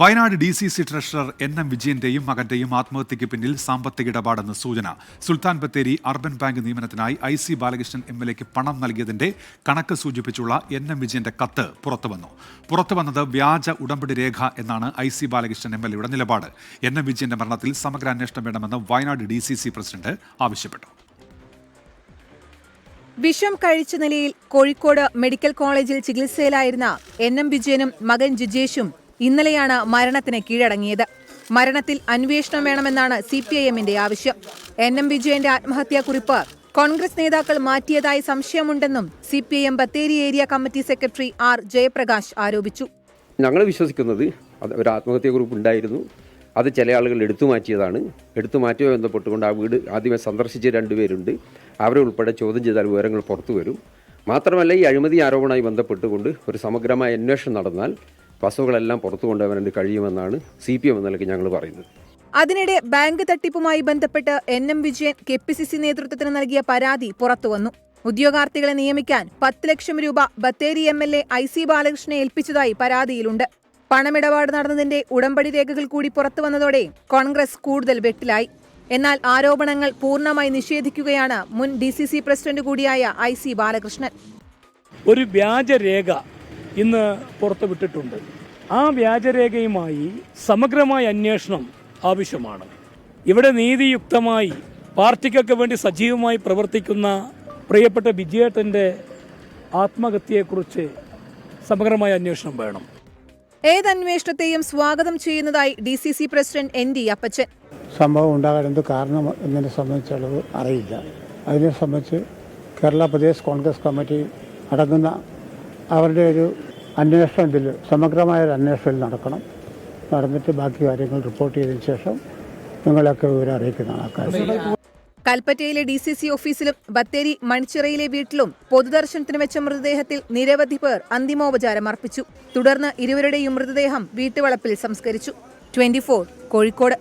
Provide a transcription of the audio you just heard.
Wayanad DCC treasurer NM വിജയന്റെയും മകന്റെയും ആത്മഹത്യയ്ക്ക് പിന്നിൽ സാമ്പത്തിക ഇടപാടെന്ന് സൂചന. സുൽത്താൻ ബത്തേരി അർബൻ ബാങ്ക് നിയമനത്തിനായി IC ബാലകൃഷ്ണൻ MLAക്ക് പണം നൽകിയതിന്റെ കണക്ക് സൂചിപ്പിച്ചുള്ള NM വിജയന്റെ കത്ത് പുറത്തുവന്നത് വ്യാജ ഉടമ്പടി രേഖ എന്നാണ് IC ബാലകൃഷ്ണൻ MLAയുടെ നിലപാട്. NM വിജയന്റെ മരണത്തിൽ സമഗ്ര അന്വേഷണം വേണമെന്ന് വയനാട് DCC പ്രസിഡന്റ് ആവശ്യപ്പെട്ടു. വിഷം കഴിച്ച നിലയിൽ കോഴിക്കോട് മെഡിക്കൽ കോളേജിൽ ചികിത്സയിലായിരുന്ന NM വിജയനും മകൻ ജിജേഷും ഇന്നലെയാണ് മരണത്തിന് കീഴടങ്ങിയത്. മരണത്തിൽ അന്വേഷണം വേണമെന്നാണ് CPIMന്റെ ആവശ്യം. NM വിജയന്റെ ആത്മഹത്യാക്കുറിപ്പ് കോൺഗ്രസ് നേതാക്കൾ മാറ്റിയതായി സംശയമുണ്ടെന്നും CPIM Bathery area committee secretary R Jayaprakash ആരോപിച്ചു. ഞങ്ങൾ വിശ്വസിക്കുന്നത് ഒരു ആത്മഹത്യാക്കുറിപ്പ് ഉണ്ടായിരുന്നു. അത് ചില ആളുകൾ എടുത്തു മാറ്റിയതാണ്. എടുത്തു മാറ്റിയതുമായി ബന്ധപ്പെട്ടുകൊണ്ട് ആ വീട് ആദ്യമേ സന്ദർശിച്ച 2 പേരുണ്ട്. അവരെ ഉൾപ്പെടെ ചോദ്യം ചെയ്താൽ വിവരങ്ങൾ പുറത്തു വരും. മാത്രമല്ല, ഈ അഴിമതി ആരോപണവുമായി ബന്ധപ്പെട്ടുകൊണ്ട് ഒരു സമഗ്രമായ അന്വേഷണം നടന്നാൽ വസ്തുക്കളെല്ലാം പുറത്തു കൊണ്ടുവരാൻ കഴിയുമെന്നാണ് CPM എന്ന നിലയ്ക്ക് ഞങ്ങൾ പറയുന്നത്. അതിനിടെ ബാങ്ക് തട്ടിപ്പുമായി ബന്ധപ്പെട്ട് NM വിജയൻ KPCC നേതൃത്വത്തിന് നൽകിയ പരാതി പുറത്തുവന്നു. ഉദ്യോഗാർത്ഥികളെ നിയമിക്കാൻ 10 ലക്ഷം രൂപ ബത്തേരി MLA IC ബാലകൃഷ്ണനെ ഏൽപ്പിച്ചതായി പരാതിയിലുണ്ട്. പണമിടപാട് നടന്നതിന്റെ ഉടമ്പടി രേഖകൾ കൂടി പുറത്തുവന്നതോടെ കോൺഗ്രസ് കൂടുതൽ വെട്ടിലായി. എന്നാൽ ആരോപണങ്ങൾ പൂർണ്ണമായി നിഷേധിക്കുകയാണ് മുൻ DCC പ്രസിഡന്റ് കൂടിയായ IC ബാലകൃഷ്ണൻ. ഒരു വ്യാജരേഖ ഇന്ന് പുറത്തുവിട്ടിട്ടുണ്ട്. ആ വ്യാജരേഖയുമായി സമഗ്രമായ അന്വേഷണം ആവശ്യമാണ്. ഇവിടെ നീതിയുക്തമായി പാർട്ടിക്കൊക്കെ വേണ്ടി സജീവമായി പ്രവർത്തിക്കുന്ന പ്രിയപ്പെട്ട വിജയേട്ടൻ്റെ ആത്മഹത്യയെക്കുറിച്ച് സമഗ്രമായ അന്വേഷണം വേണം. ഏതന്വേഷണത്തെയും സ്വാഗതം ചെയ്യുന്നതായി DCC പ്രസിഡന്റ് ND അപ്പച്ചൻ. സംഭവം ഉണ്ടാകാൻ എന്ത് കാരണം എന്നതിനെ സംബന്ധിച്ചുള്ളത് അറിയില്ല. അതിനെ സംബന്ധിച്ച് കേരള പ്രദേശ് കോൺഗ്രസ് കമ്മിറ്റി അടങ്ങുന്ന അവരുടെ ഒരു അന്വേഷണം ഇതിൽ സമഗ്രമായൊരു അന്വേഷണം നടക്കണം. നടന്നിട്ട് ബാക്കി കാര്യങ്ങൾ റിപ്പോർട്ട് ചെയ്തതിനു ശേഷം നിങ്ങളൊക്കെ വിവരം അറിയിക്കുന്നതാണ് അക്കാര്യം. കൽപ്പറ്റയിലെ DCC ഓഫീസിലും ബത്തേരി മണിച്ചിറയിലെ വീട്ടിലും പൊതുദർശനത്തിന് വെച്ച മൃതദേഹത്തിൽ നിരവധി പേർ അന്തിമോപചാരം അർപ്പിച്ചു. തുടർന്ന് ഇരുവരുടെയും മൃതദേഹം വീട്ടുവളപ്പിൽ സംസ്കരിച്ചു. 24 കോഴിക്കോട്.